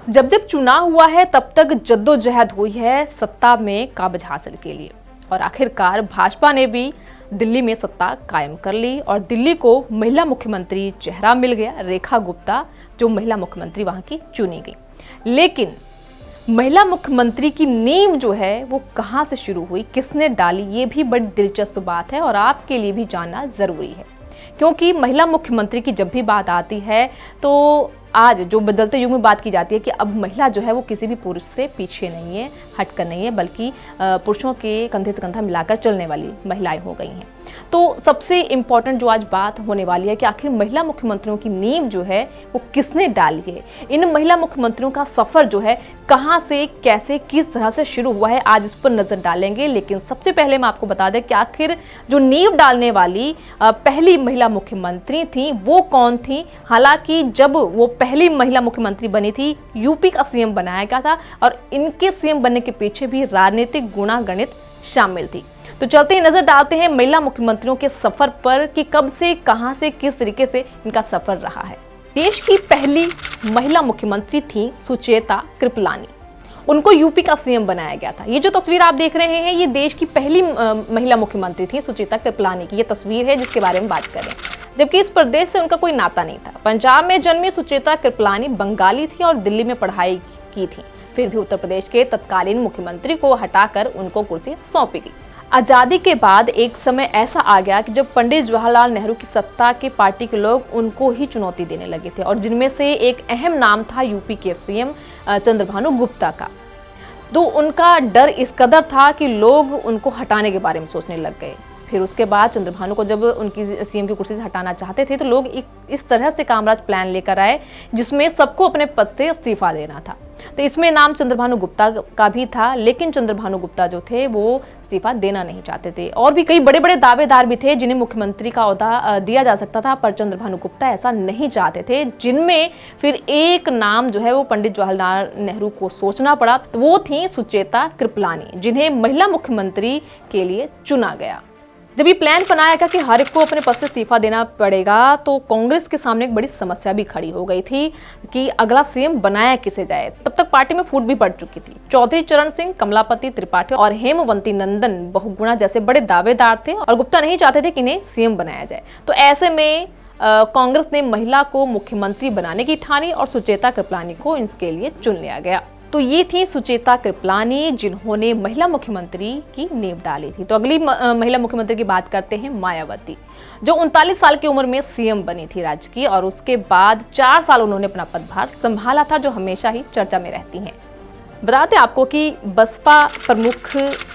जब जब चुनाव हुआ है तब तक जद्दोजहद हुई है सत्ता में काबिज हासिल के लिए और आखिरकार भाजपा ने भी दिल्ली में सत्ता कायम कर ली और दिल्ली को महिला मुख्यमंत्री चेहरा मिल गया, रेखा गुप्ता, जो महिला मुख्यमंत्री वहां की चुनी गई। लेकिन महिला मुख्यमंत्री की नींव जो है वो कहां से शुरू हुई, किसने डाली, ये भी बड़ी दिलचस्प बात है और आपके लिए भी जानना जरूरी है। क्योंकि महिला मुख्यमंत्री की जब भी बात आती है तो आज जो बदलते युग में बात की जाती है कि अब महिला जो है वो किसी भी पुरुष से पीछे नहीं है, हटकर नहीं है, बल्कि पुरुषों के कंधे से कंधा मिलाकर चलने वाली महिलाएं हो गई हैं। तो सबसे इम्पॉर्टेंट जो आज बात होने वाली है कि आखिर महिला मुख्यमंत्रियों की नींव जो है वो किसने डाली है, इन महिला मुख्यमंत्रियों का सफर जो है कहां से, कैसे, किस तरह से शुरू हुआ है, आज इस पर नजर डालेंगे। लेकिन सबसे पहले मैं आपको बता दें कि आखिर जो नींव डालने वाली पहली महिला मुख्यमंत्री थी वो कौन थी। हालांकि जब वो पहली महिला मुख्यमंत्री बनी थी, यूपी का सीएम बनाया गया था और इनके सीएम बनने के पीछे भी राजनीतिक गुणागणित शामिल थी। तो चलते ही नजर डालते हैं महिला मुख्यमंत्रियों के सफर पर कि कब से, कहां से, किस तरीके से इनका सफर रहा है। देश की पहली महिला मुख्यमंत्री थी सुचेता कृपलानी, उनको यूपी का सीएम बनाया गया था। ये जो तस्वीर आप देख रहे हैं ये देश की पहली महिला मुख्यमंत्री थी सुचेता कृपलानी की ये तस्वीर है जिसके बारे में बात करें। जबकि इस प्रदेश से उनका कोई नाता नहीं था। पंजाब में जन्मी सुचेता कृपलानी बंगाली थी और दिल्ली में पढ़ाई की थी। फिर भी उत्तर प्रदेश के तत्कालीन मुख्यमंत्री को हटाकर उनको कुर्सी सौंपी गई। आजादी के बाद एक समय ऐसा आ गया कि जब पंडित जवाहरलाल नेहरू की सत्ता के पार्टी के लोग उनको ही चुनौती देने लगे थे और जिनमें से एक अहम नाम था यूपी के सीएम चंद्रभानु गुप्ता का। तो उनका डर इस कदर था कि लोग उनको हटाने के बारे में सोचने लग गए। फिर उसके बाद चंद्रभानु को जब उनकी सीएम की कुर्सी से हटाना चाहते थे तो लोग इस तरह से कामराज प्लान लेकर आए जिसमें सबको अपने पद से इस्तीफा देना था। तो इसमें नाम चंद्रभानु गुप्ता का भी था, लेकिन चंद्रभानु गुप्ता जो थे वो इस्तीफा देना नहीं चाहते थे। और भी कई बड़े बड़े दावेदार भी थे जिन्हें मुख्यमंत्री का ओहदा दिया जा सकता था, पर चंद्रभानु गुप्ता ऐसा नहीं चाहते थे। जिनमें फिर एक नाम जो है वो पंडित जवाहरलाल नेहरू को सोचना पड़ा, तो वो थी सुचेता कृपलानी, जिन्हें महिला मुख्यमंत्री के लिए चुना गया। जब ये प्लान बनाया गया कि हर एक को अपने पद से इस्तीफा देना पड़ेगा तो कांग्रेस के सामने एक बड़ी समस्या भी खड़ी हो गई थी कि अगला सीएम बनाया किसे जाए। तब तक पार्टी में फूट भी पड़ चुकी थी। चौधरी चरण सिंह, कमलापति त्रिपाठी और हेमवंती नंदन बहुगुणा जैसे बड़े दावेदार थे और गुप्ता नहीं चाहते थे कि इन्हें सीएम बनाया जाए। तो ऐसे में कांग्रेस ने महिला को मुख्यमंत्री बनाने की ठानी और सुचेता कृपलानी को इसके लिए चुन लिया गया। तो ये थी सुचेता कृपलानी जिन्होंने महिला मुख्यमंत्री की नींव डाली थी। तो अगली महिला मुख्यमंत्री की बात करते हैं मायावती, जो 39 साल की उम्र में सीएम बनी थी राज्य की और उसके बाद 4 साल उन्होंने अपना पदभार संभाला था, जो हमेशा ही चर्चा में रहती हैं। बताते आपको कि बसपा प्रमुख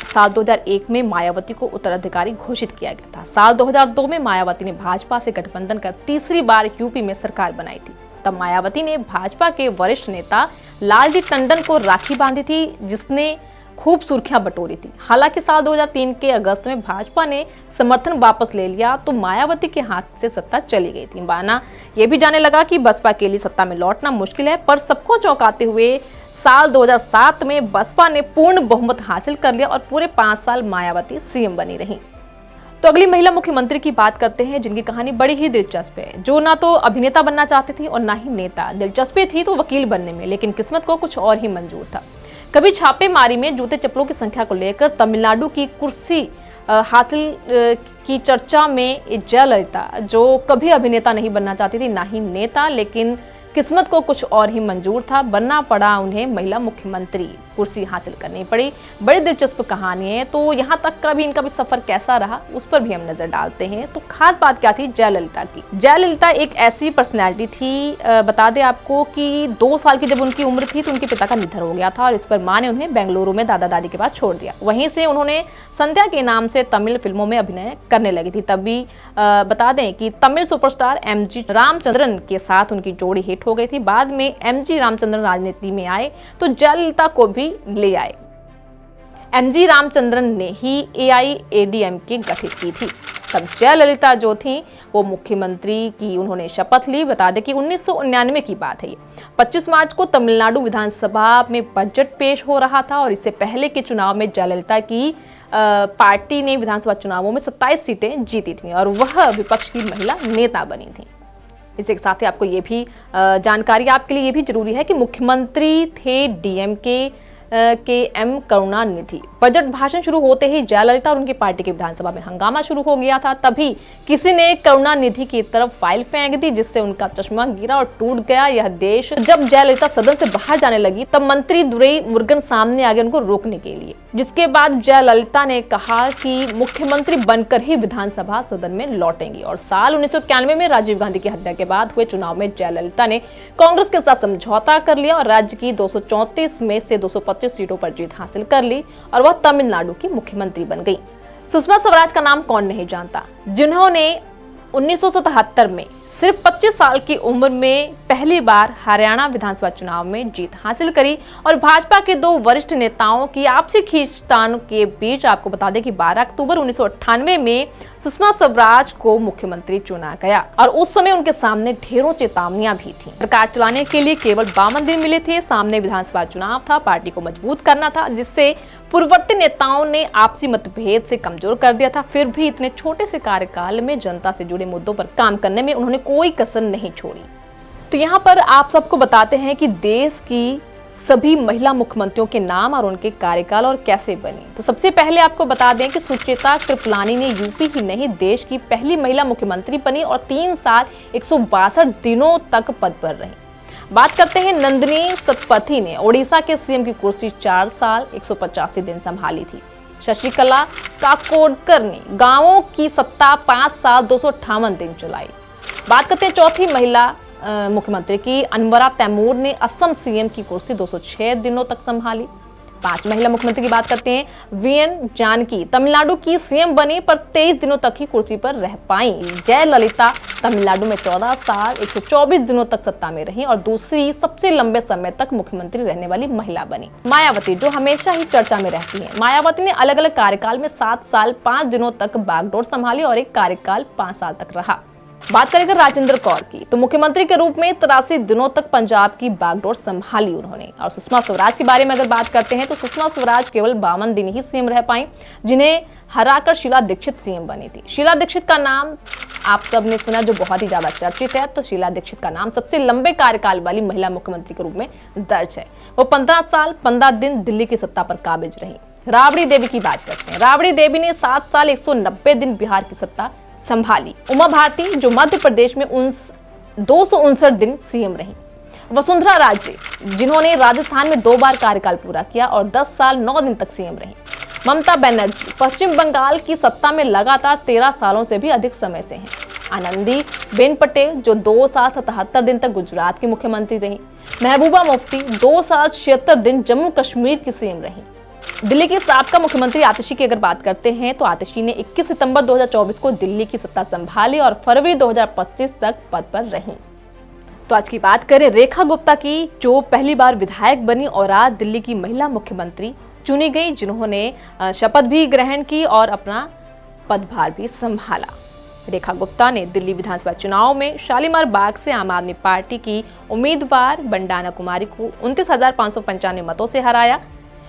साल 2001 में मायावती को उत्तराधिकारी घोषित किया गया था। साल 2002 में मायावती ने भाजपा से गठबंधन कर तीसरी बार यूपी में सरकार बनाई थी। तब मायावती ने भाजपा के वरिष्ठ नेता लालजी टंडन को राखी बांधी थी, जिसने खूब सुर्खियां बटोरी थी। हालांकि साल 2003 के अगस्त में भाजपा ने समर्थन वापस ले लिया तो मायावती के हाथ से सत्ता चली गई थी। माना यह भी जाने लगा कि बसपा के लिए सत्ता में लौटना मुश्किल है, पर सबको चौंकाते हुए साल 2007 में बसपा ने पूर्ण बहुमत हासिल कर लिया और पूरे 5 साल मायावती सीएम बनी रही। तो अगली महिला मुख्यमंत्री की बात करते हैं जिनकी कहानी बड़ी ही दिलचस्प है, जो ना तो अभिनेता बनना चाहती थी और ना ही नेता। दिलचस्पी थी तो वकील बनने में, लेकिन किस्मत को कुछ और ही मंजूर था। कभी छापेमारी में जूते चप्पलों की संख्या को लेकर तमिलनाडु की कुर्सी हासिल की चर्चा में जयललिता, जो कभी अभिनेता नहीं बनना चाहती थी ना ही नेता, लेकिन किस्मत को कुछ और ही मंजूर था, बनना पड़ा उन्हें महिला मुख्यमंत्री, कुर्सी हासिल करनी पड़ी। बड़ी दिलचस्प कहानी है। तो यहाँ तक का भी इनका भी सफर कैसा रहा उस पर भी हम नजर डालते हैं। तो खास बात क्या थी जयललिता की। जयललिता एक ऐसी पर्सनैलिटी थी, बता दें आपको कि 2 साल की जब उनकी उम्र थी तो उनके पिता का निधन हो गया था और इस पर माँ ने उन्हें बेंगलुरु में दादा दादी के पास छोड़ दिया। वहीं से उन्होंने संध्या के नाम से तमिल फिल्मों में अभिनय करने लगी थी। तभी बता दें कि तमिल सुपरस्टार एमजी रामचंद्रन के साथ उनकी जोड़ी हिट हो गई थी। बाद में एमजी रामचंद्रन राजनीति में आए तो जयललिता को भी ले आए। एमजी रामचंद्रन ने ही AIADMK गठित की थी। तब जयललिता जो थी वो मुख्यमंत्री की उन्होंने शपथ ली। बता दें कि 1999 की बात है ये। 25 मार्च को तमिलनाडु विधानसभा में बजट पेश हो रहा था और इससे पहले के चुनाव में जयललिता की पार्टी ने विधानसभा चुनावों में 27 सीटें जीती थी और वह विपक्ष की महिला नेता बनी थी। इसी के साथ ही आपको ये भी जानकारी आपके लिए ये भी जरूरी है कि मुख्यमंत्री थे डीएमके के एम करुणानिधि। बजट भाषण शुरू होते ही जयललिता और उनकी पार्टी की विधानसभा में हंगामा शुरू हो गया था। तभी किसी ने करुणानिधि की तरफ फाइल फेंक दी, जिससे उनका चश्मा गिरा और टूट गया यह देश। जब जयललिता सदन से बाहर जाने लगी तब मंत्री दुरई मुरुगन सामने आ गए उनको रोकने के लिए, जिसके बाद जयललिता ने कहा कि मुख्यमंत्री बनकर ही विधानसभा सदन में लौटेंगी। और साल 1991 में राजीव गांधी की हत्या के बाद हुए चुनाव में जयललिता ने कांग्रेस के साथ समझौता कर लिया और राज्य की 234 में से 225 सीटों पर जीत हासिल कर ली और वह तमिलनाडु की मुख्यमंत्री बन गई। सुषमा स्वराज का नाम कौन नहीं जानता, जिन्होंने 1977 में सिर्फ 25 साल की उम्र में पहली बार हरियाणा विधानसभा चुनाव में जीत हासिल करी और भाजपा के दो वरिष्ठ नेताओं की आपसी खींचतान के बीच आपको बता दें कि 12 अक्टूबर 1998 में सुषमा स्वराज को मुख्यमंत्री चुना गया और उस समय उनके सामने ढेरों चेतावनियां भी थी। सरकार चलाने के लिए केवल 52 दिन मिले थे, सामने विधानसभा चुनाव था, पार्टी को मजबूत करना था, जिससे पूर्ववर्ती नेताओं ने आपसी मतभेद से कमजोर कर दिया था। फिर भी इतने छोटे से कार्यकाल में जनता से जुड़े मुद्दों पर काम करने में उन्होंने कोई कसर नहीं छोड़ी। तो यहाँ पर आप सबको बताते हैं कि देश की सभी महिला मुख्यमंत्रियों के नाम और उनके कार्यकाल और कैसे बनी। तो सबसे पहले आपको बता दें कि सुचेता कृपलानी ने यूपी ही नहीं देश की पहली महिला मुख्यमंत्री बनी और 3 साल 162 दिनों तक पद पर रही। बात करते हैं नंदिनी सतपथी ने ओडिशा के सीएम की कुर्सी 4 साल 185 दिन संभाली थी। शशिकला काकोडकर ने गांवों की सत्ता 5 साल 258 दिन चलाई। बात करते हैं चौथी महिला मुख्यमंत्री की अनवरा तैमूर ने असम सीएम की कुर्सी 206 दिनों तक संभाली। 5 महिला मुख्यमंत्री की बात करते हैं वीएन जानकी तमिलनाडु की सीएम बनी पर 23 दिनों तक ही कुर्सी पर रह पाई। जयललिता तमिलनाडु में 14 साल 124 दिनों तक सत्ता में रही और दूसरी सबसे लंबे समय तक मुख्यमंत्री रहने वाली महिला बनी। मायावती जो हमेशा ही चर्चा में रहती है, मायावती ने अलग अलग कार्यकाल में 7 साल 5 दिनों तक बागडोर संभाली और एक कार्यकाल 5 साल तक रहा। बात करेंगे राजेंद्र कौर की, तो मुख्यमंत्री के रूप में 83 दिनों तक पंजाब की बागडोर संभाली उन्होंने। और सुषमा स्वराज के बारे में अगर बात करते हैं तो सुषमा स्वराज केवल 52 दिन ही सीएम रह पाई, जिन्हें हराकर शीला दीक्षित सीएम बनी थी। शीला दीक्षित का नाम आप सब ने सुना, जो बहुत ही ज्यादा चर्चित है। तो शीला दीक्षित का नाम सबसे लंबे कार्यकाल वाली महिला मुख्यमंत्री के रूप में दर्ज है। वो 15 साल 15 दिन दिल्ली की सत्ता पर काबिज रही। राबड़ी देवी की बात करते हैं, राबड़ी देवी ने 7 साल 190 दिन बिहार की सत्ता संभाली। उमा भारती जो मध्य प्रदेश में 259 दिन सीएम रही। वसुंधरा राजे जिन्होंने राजस्थान में 2 बार कार्यकाल पूरा किया और 10 साल 9 दिन तक सीएम रही। ममता बनर्जी पश्चिम बंगाल की सत्ता में लगातार 13 सालों से भी अधिक समय से हैं। आनंदी बेन पटेल जो 2 साल 77 दिन तक गुजरात की मुख्यमंत्री रही। महबूबा मुफ्ती 2 साल 76 दिन जम्मू कश्मीर की सीएम रही। दिल्ली की साबका मुख्यमंत्री आतिशी की अगर बात करते हैं तो आतिशी ने 21 सितंबर 2024 को दिल्ली की सत्ता संभाली और फरवरी 2025 तक पद पर रहीं। तो आज की बात करें रेखा गुप्ता की, जो पहली बार विधायक बनी और आज दिल्ली की महिला मुख्यमंत्री चुनी गई, जिन्होंने शपथ भी ग्रहण की और अपना पदभार भी संभाला। रेखा गुप्ता ने दिल्ली विधानसभा चुनाव में शालीमार बाग से आम आदमी पार्टी की उम्मीदवार बंडाना कुमारी को 29,595 मतों से हराया।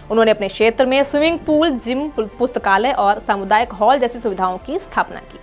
उन्होंने अपने क्षेत्र में स्विमिंग पूल, जिम, पुस्तकालय और सामुदायिक हॉल जैसी सुविधाओं की स्थापना की।